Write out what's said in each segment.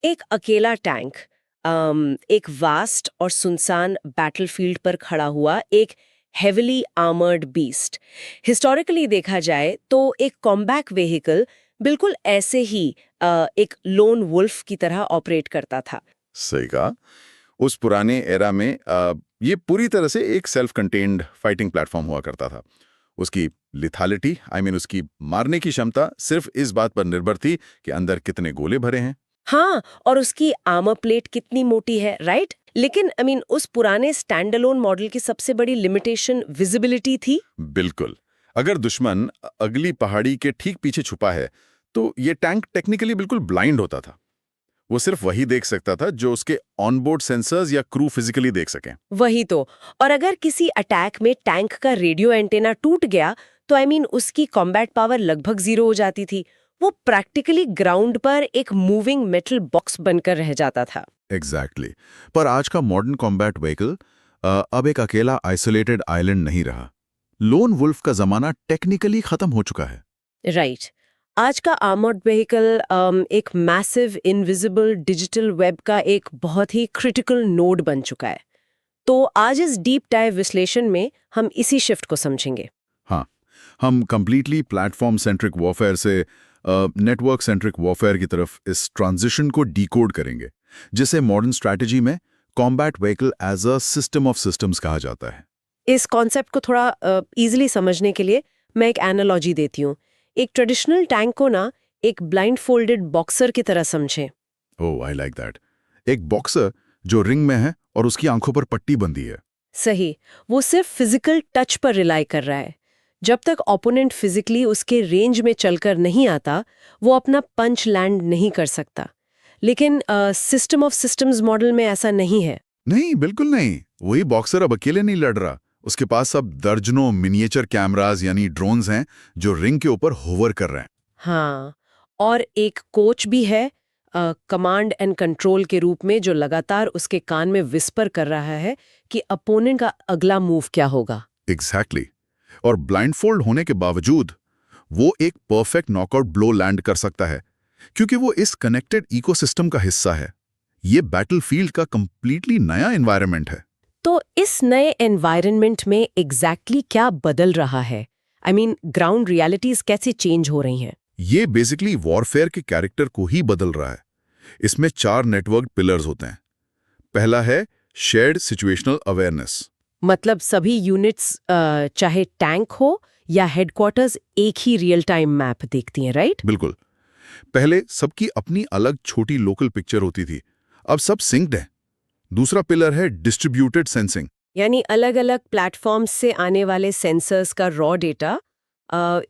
एक अकेला टैंक एक वास्ट और सुनसान बैटलफील्ड पर खड़ा हुआ एक हेविली आर्मर्ड बीस्ट। हिस्टोरिकली देखा जाए तो एक कॉम्बैट व्हीकल बिल्कुल ऐसे ही एक लोन वुल्फ की तरह ऑपरेट करता था। सही कहा। उस पुराने एरा में ये पूरी तरह से एक सेल्फ कंटेन्ड फाइटिंग प्लेटफॉर्म हुआ करता था। उसकी लिथालिटी उसकी मारने की क्षमता सिर्फ इस बात पर निर्भर थी कि अंदर कितने गोले भरे हैं। हाँ, और उसकी आर्मर प्लेट कितनी मोटी है, राइट? लेकिन उस पुराने स्टैंड अलोन मॉडल की सबसे बड़ी लिमिटेशन विजिबिलिटी थी। बिल्कुल। अगर दुश्मन अगली पहाड़ी के ठीक पीछे छुपा है तो ये टैंक टेक्निकली बिल्कुल ब्लाइंड होता था। वो सिर्फ वही देख सकता था जो उसके ऑनबोर्ड सेंसर्स या क्रू फिजिकली देख सकें। वही तो। और अगर किसी अटैक में टैंक का रेडियो एंटेना टूट गया तो उसकी कॉम्बैट पावर लगभग जीरो हो जाती थी। वो प्रैक्टिकली ग्राउंड पर एक मूविंग मेटल बॉक्स बनकर रह जाता था। एग्जैक्टली। पर आज का मॉडर्न कॉम्बैट व्हीकल अब एक अकेला आइसोलेटेड आइलैंड नहीं रहा। लोन वुल्फ का जमाना टेक्निकली खत्म हो चुका है। राइट। आज का आर्मर्ड व्हीकल एक मैसिव इनविजिबल डिजिटल वेब का एक बहुत ही क्रिटिकल नोड बन चुका है। तो आज इस डीप डाइव विश्लेषण में हम इसी शिफ्ट को समझेंगे। हाँ, हम कंप्लीटली प्लेटफॉर्म सेंट्रिक वॉरफेयर से नेटवर्क सेंट्रिक वॉरफेयर की तरफ इस ट्रांजिशन को डिकोड करेंगे, जिसे मॉडर्न स्ट्रैटेजी में combat vehicle as a system of systems कहा जाता है। इस कॉन्सेप्ट को थोड़ा इजीली समझने के लिए मैं एक एनालॉजी देती हूँ। एक ट्रेडिशनल टैंक को ना एक ब्लाइंड फोल्डेड बॉक्सर की तरह समझें। ओह, आई लाइक दैट। एक बॉक्सर जो रिंग में है और उसकी आंखों पर पट्टी बंधी है। सही। वो सिर्फ फिजिकल टच पर रिलाई कर रहा है। जब तक ओपोनेंट फिजिकली उसके रेंज में चलकर नहीं आता, वो अपना पंच लैंड नहीं कर सकता। लेकिन सिस्टम ऑफ सिस्टम्स मॉडल में ऐसा नहीं है। नहीं, बिल्कुल नहीं। वही बॉक्सर अब अकेले नहीं लड़ रहा। उसके पास अब दर्जनों मिनिएचर कैमरास यानी ड्रोन्स हैं जो रिंग के ऊपर होवर कर रहे हैं। हाँ, और एक कोच भी है कमांड एंड कंट्रोल के रूप में, जो लगातार उसके कान में विस्पर कर रहा है कि अपोनेंट का अगला मूव क्या होगा। एग्जैक्टली। और ब्लाइंडफोल्ड होने के बावजूद वो एक परफेक्ट नॉकआउट ब्लो लैंड कर सकता है, क्योंकि वो इस कनेक्टेड इकोसिस्टम का हिस्सा है। ये बैटलफील्ड का कंप्लीटली नया एनवायरनमेंट है। तो इस नए एनवायरनमेंट में एग्जैक्टली क्या बदल रहा है? ग्राउंड रियलिटीज कैसे चेंज हो रही हैं? ये बेसिकली वॉरफेयर के कैरेक्टर को ही बदल रहा है। इसमें 4 नेटवर्क पिलर्स होते हैं। पहला है शेयर्ड सिचुएशनल अवेयरनेस। मतलब सभी यूनिट्स चाहे टैंक हो या हेडक्वार्टर्स एक ही रियल टाइम मैप देखती हैं, राइट? बिल्कुल। पहले सबकी अपनी अलग छोटी लोकल पिक्चर होती थी, अब सब सिंक्ड है। दूसरा पिलर है डिस्ट्रीब्यूटेड सेंसिंग। यानी अलग अलग प्लेटफॉर्म्स से आने वाले सेंसर्स का रॉ डेटा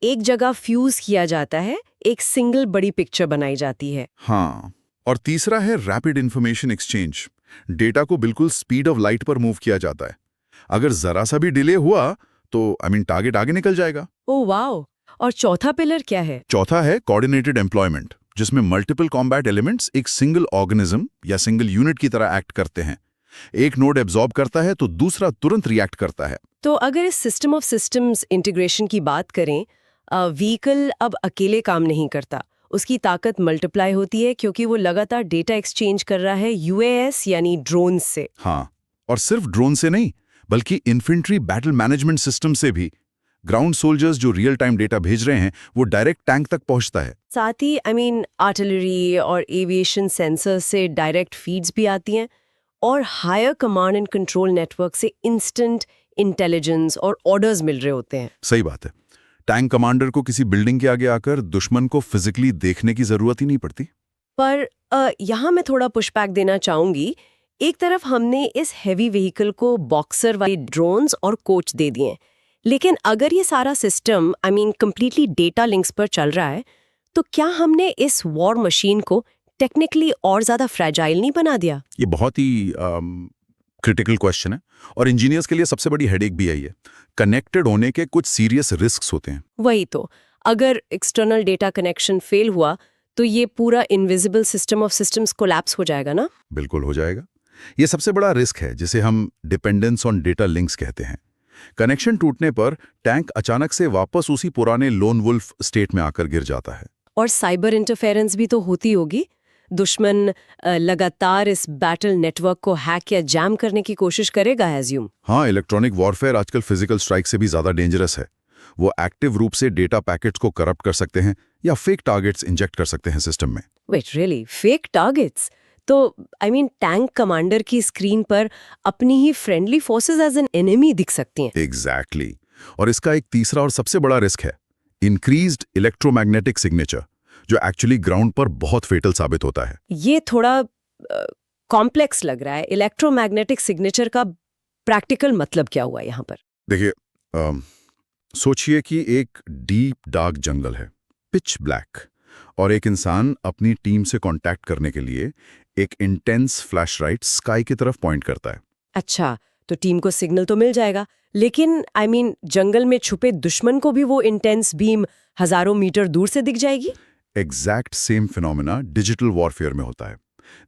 एक जगह फ्यूज किया जाता है, एक सिंगल बड़ी पिक्चर बनाई जाती है। हाँ, और तीसरा है रैपिड इंफॉर्मेशन एक्सचेंज। डेटा को बिल्कुल स्पीड ऑफ लाइट पर मूव किया जाता है। अगर जरा सा भी डिले हुआ तो टारगेट आगे निकल जाएगा। Oh wow! और चौथा पिलर क्या है? चौथा है कोऑर्डिनेटेड एम्प्लॉयमेंट, जिसमें मल्टीपल कॉम्बैट एलिमेंट्स एक सिंगल ऑर्गेनिज्म या सिंगल यूनिट की तरह एक्ट करते हैं। एक नोड एब्जॉर्ब करता है तो दूसरा तुरंत रिएक्ट करता है। तो अगर इस सिस्टम ऑफ सिस्टम्स इंटीग्रेशन की बात करें, व्हीकल अब अकेले काम नहीं करता। उसकी ताकत मल्टीप्लाई होती है क्योंकि वो लगातार डेटा एक्सचेंज कर रहा है यूएएस यानी ड्रोन से। हाँ, और सिर्फ ड्रोन से नहीं, बल्कि इन्फेंट्री बैटल मैनेजमेंट सिस्टम से भी। ग्राउंड सोल्जर्स जो रियल टाइम डेटा भेज रहे हैं वो डायरेक्ट टैंक तक पहुंचता है। साथ ही आर्टिलरी और एविएशन सेंसर से डायरेक्ट फीड्स भी आती हैं, और higher command and control network से इंस्टेंट इंटेलिजेंस और ऑर्डर्स मिल रहे होते हैं। सही बात है। टैंक कमांडर को किसी बिल्डिंग के आगे आकर दुश्मन को फिजिकली देखने की जरूरत ही नहीं पड़ती। पर यहाँ मैं थोड़ा पुशबैक देना चाहूंगी। एक तरफ हमने इस हैवी व्हीकल को बॉक्सर वाली ड्रोन्स और कोच दे दिए, लेकिन अगर ये सारा सिस्टम कंप्लीटली डेटा लिंक्स पर चल रहा है, तो क्या हमने इस वॉर मशीन को टेक्निकली और ज्यादा फ्रैजाइल नहीं बना दिया? ये बहुत ही क्रिटिकल क्वेश्चन है, और इंजीनियर्स के लिए सबसे बड़ी हेडेक भी है। ये कनेक्टेड होने के कुछ सीरियस रिस्क्स होते हैं। वही तो। अगर एक्सटर्नल डेटा कनेक्शन फेल हुआ तो ये पूरा invisible system of systems collapse हो जाएगा ना? बिल्कुल हो जाएगा। ये सबसे बड़ा रिस्क है, जिसे हम डिपेंडेंस ऑन डेटा लिंक्स कहते हैं। कनेक्शन टूटने पर टैंक अचानक से वापस उसी पुराने लोन वुल्फ स्टेट में आकर गिर जाता है। और साइबर इंटरफेरेंस भी तो होती होगी। दुश्मन लगातार इस बैटल नेटवर्क को हैक या जैम करने की कोशिश करेगा एज्यूम। हाँ, इलेक्ट्रॉनिक वॉरफेयर आजकल फिजिकल स्ट्राइक से भी ज्यादा डेंजरस है। वो एक्टिव रूप से डेटा पैकेट्स को करप्ट कर सकते हैं या फेक टारगेट्स इंजेक्ट कर सकते हैं सिस्टम में। Wait really, fake targets? तो टैंक कमांडर की स्क्रीन पर अपनी ही friendly forces as an enemy दिख सकती हैं। एग्जैक्टली। और इसका एक तीसरा और सबसे बड़ा रिस्क है इंक्रीज्ड इलेक्ट्रोमैग्नेटिक सिग्नेचर, जो एक्चुअली ग्राउंड पर बहुत फेटल साबित होता है। ये थोड़ा कॉम्प्लेक्स लग रहा है। इलेक्ट्रोमैग्नेटिक सिग्नेचर का प्रैक्टिकल मतलब क्या हुआ यहाँ पर? देखिए, सोचिए कि एक डीप डार्क जंगल है, पिच ब्लैक, और एक इंसान अपनी टीम से कांटेक्ट करने के लिए एक इंटेंस फ्लैशलाइट स्काई की तरफ पॉइंट करता है। अच्छा, तो टीम को सिग्नल तो मिल जाएगा, लेकिन जंगल में छुपे दुश्मन को भी वो इंटेंस बीम हजारों मीटर दूर से दिख जाएगी? Exact same phenomena digital warfare में होता है,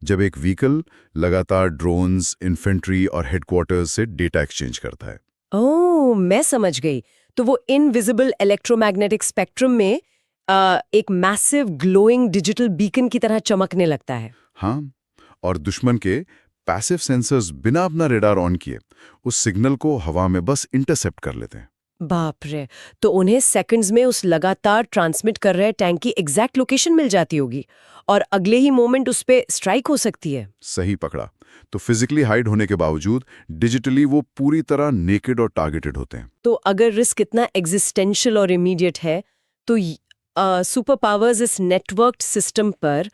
जब एक व्हीकल लगातार ड्रोन्स, इन्फेंट्री और हेडक्वार्टर्स से डेटा एक्सचेंज करता है। ओह, मैं समझ गई। तो वो इनविजिबल इलेक्ट्रोमैग्नेटिक स्पेक्ट्रम में एक मैसिव ग्लोइंग डिजिटल बीकन की तरह चमकने लगता है। हाँ, और दुश्मन के पैसिव सेंसर्स बिना अपना रेडार ऑन किए उस सिग्नल को हवा में बस इंटरसेप्ट कर लेते हैं। बाप रे, तो उन्हें सेकंड्स में उस लगातार ट्रांसमिट कर रहे टैंक की एग्जैक्ट लोकेशन मिल जाती होगी और अगले ही मोमेंट उस पे स्ट्राइक हो सकती है। सही पकड़ा। तो फिजिकली हाइड होने के बावजूद डिजिटली वो पूरी तरह नेकेड और टारगेटेड होते हैं। तो अगर रिस्क इतना एग्जिस्टेंशियल और इमीडिएट है, तो सुपर पावर्स इस नेटवर्क्ड सिस्टम पर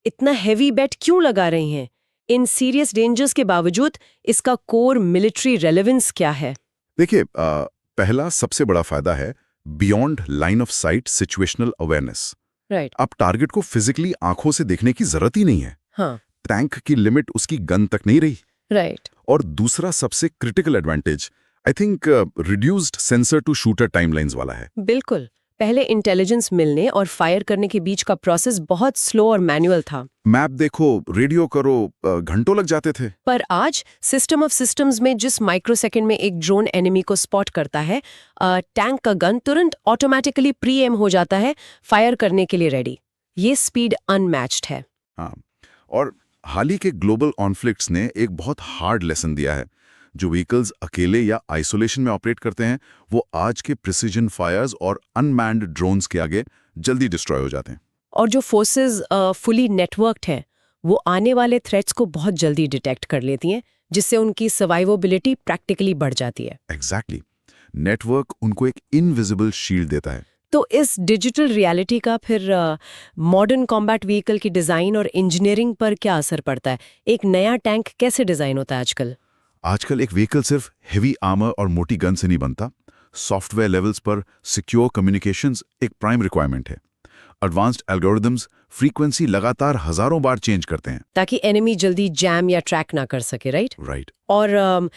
इतना हैवी बेट क्यों लगा रही हैं? इन सीरियस डेंजर्स के बावजूद इसका कोर मिलिट्री रेलेवेंस क्या है? देखिए, पहला सबसे बड़ा फायदा है beyond line of site situational awareness. Right. अब टारगेट को फिजिकली आंखों से देखने की जरूरत ही नहीं है। हाँ, टैंक की लिमिट उसकी गन तक नहीं रही। राइट। और दूसरा सबसे critical advantage I think reduced sensor to shooter timelines वाला है। बिल्कुल। पहले इंटेलिजेंस मिलने और फायर करने के बीच का प्रोसेस बहुत स्लो और मैनुअल था। मैप देखो, रेडियो करो, घंटों लग जाते थे। पर आज सिस्टम ऑफ सिस्टम्स में जिस माइक्रोसेकंड में एक ड्रोन एनिमी को स्पॉट करता है, टैंक का गन तुरंत ऑटोमेटिकली प्री एम हो जाता है, फायर करने के लिए रेडी। ये स्पीड अनमैच्ड है। हाँ, और हाल ही के ग्लोबल कॉन्फ्लिक्ट्स ने एक बहुत हार्ड लेसन दिया है। जो व्हीकल्स अकेले या आइसोलेशन में ऑपरेट करते हैं, वो आज के प्रिसीजन फायर्स और अनमैन्ड ड्रोन्स के आगे जल्दी डिस्ट्रॉय हो जाते हैं। और जो फोर्सेस फुली नेटवर्क्ड हैं, वो आने वाले थ्रेट्स को बहुत जल्दी डिटेक्ट कर लेती हैं, जिससे उनकी सर्वाइवेबिलिटी प्रैक्टिकली बढ़ जाती है। एग्जैक्टली। नेटवर्क उनको एक इनविजिबल शील्ड देता है। तो इस डिजिटल रियलिटी का फिर मॉडर्न कॉम्बैट व्हीकल की डिज़ाइन और इंजीनियरिंग पर क्या असर पड़ता है? एक नया टैंक कैसे डिज़ाइन होता है आजकल? आजकल एक व्हीकल सिर्फ हेवी आर्मर और मोटी गन से नहीं बनता। सॉफ्टवेयर लेवल्स पर सिक्योर कम्युनिकेशंस एक प्राइम रिक्वायरमेंट है। एडवांस्ड एल्गोरिदम्स फ्रीक्वेंसी लगातार हजारों बार चेंज करते हैं ताकि एनिमी जल्दी जैम या ट्रैक ना कर सके, राइट? राइट। और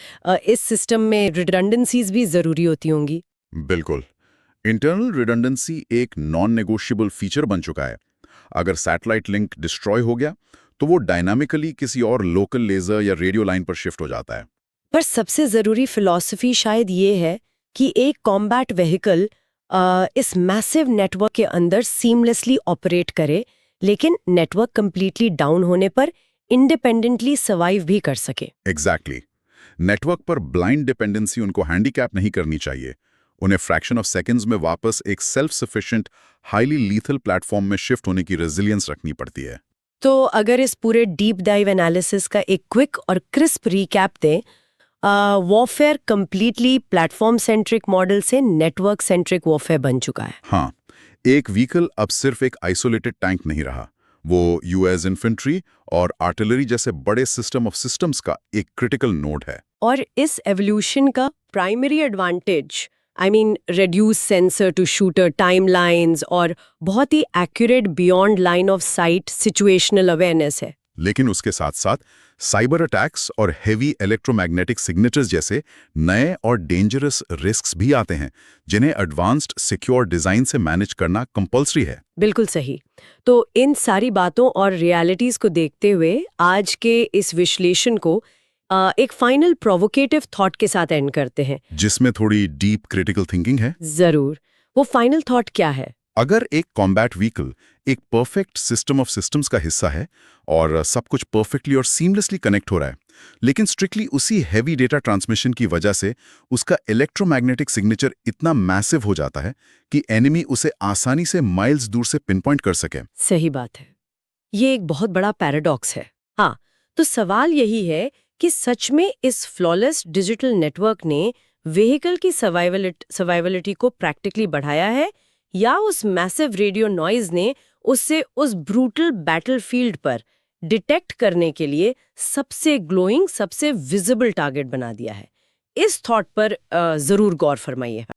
इस सिस्टम में रिडंडेंसीज भी ज़रूरी होती होंगी। बिल्कुल। इंटरनल रिडंडेंसी एक नॉन नेगोशिएबल फीचर बन चुका है। अगर सैटेलाइट लिंक डिस्ट्रॉय हो गया तो वो डायनामिकली किसी और लोकल लेजर या रेडियो लाइन पर शिफ्ट हो जाता है। पर सबसे ज़रूरी फिलॉसफी शायद ये है कि एक कॉम्बैट व्हीकल इस मैसिव नेटवर्क के अंदर सीमलेसली ऑपरेट करे, लेकिन नेटवर्क कंप्लीटली डाउन होने पर इंडिपेंडेंटली सर्वाइव भी कर सके। एग्जैक्टली। नेटवर्क पर ब्लाइंड डिपेंडेंसी उनको हैंडीकैप नहीं करनी चाहिए। उन्हें फ्रैक्शन ऑफ सेकंड्स में वापस एक self sufficient highly lethal platform में शिफ्ट होने की रेजिलियंस रखनी पड़ती है। तो अगर इस पूरे डीप डाइव एनालिसिस का एक क्विक और क्रिस्प रिकैप दें, warfare completely platform centric model से नेटवर्क सेंट्रिक वॉरफेयर बन चुका है। हाँ, एक व्हीकल अब सिर्फ एक आइसोलेटेड टैंक नहीं रहा। वो यूएस इन्फेंट्री और आर्टिलरी जैसे बड़े सिस्टम ऑफ सिस्टम्स का एक क्रिटिकल नोड है। और इस एवोल्यूशन का primary advantage reduce sensor to shooter timelines और बहुत ही accurate beyond line of sight situational awareness है। लेकिन उसके साथ साथ साइबर अटैक्स और हेवी इलेक्ट्रोमैग्नेटिक सिग्नेचर्स जैसे नए और डेंजरस रिस्क्स भी आते हैं, जिन्हें एडवांस्ड सिक्योर डिजाइन से मैनेज करना कंपल्सरी है। बिल्कुल सही। तो इन सारी बातों और रियलिटीज को देखते हुए आज के इस विश्लेषण को एक फाइनल प्रोवोकेटिव थॉट के साथ एंड करते हैं, जिसमें थोड़ी डीप क्रिटिकल थिंकिंग है। जरूर। वो फाइनल थॉट क्या है? अगर एक कॉम्बैट व्हीकल एक परफेक्ट सिस्टम ऑफ सिस्टम्स का हिस्सा है और सब कुछ परफेक्टली और सीमलेसली कनेक्ट हो रहा है, लेकिन स्ट्रिक्टली उसी हैवी डेटा ट्रांसमिशन की वजह से उसका इलेक्ट्रोमैग्नेटिक सिग्नेचर इतना मैसिव हो जाता है कि एनिमी उसे आसानी से माइल्स दूर से पिनपॉइंट कर सके। सही बात है। ये एक बहुत बड़ा पैराडॉक्स है। हाँ, तो सवाल यही है कि सच में इस फ्लॉलेस डिजिटल नेटवर्क ने व्हीकल की सर्वाइवलिटी को प्रैक्टिकली बढ़ाया है, या उस मैसिव रेडियो नॉइज ने उससे उस ब्रूटल बैटलफील्ड पर डिटेक्ट करने के लिए सबसे ग्लोइंग, सबसे विजिबल टारगेट बना दिया है। इस थॉट पर जरूर गौर फरमाइए।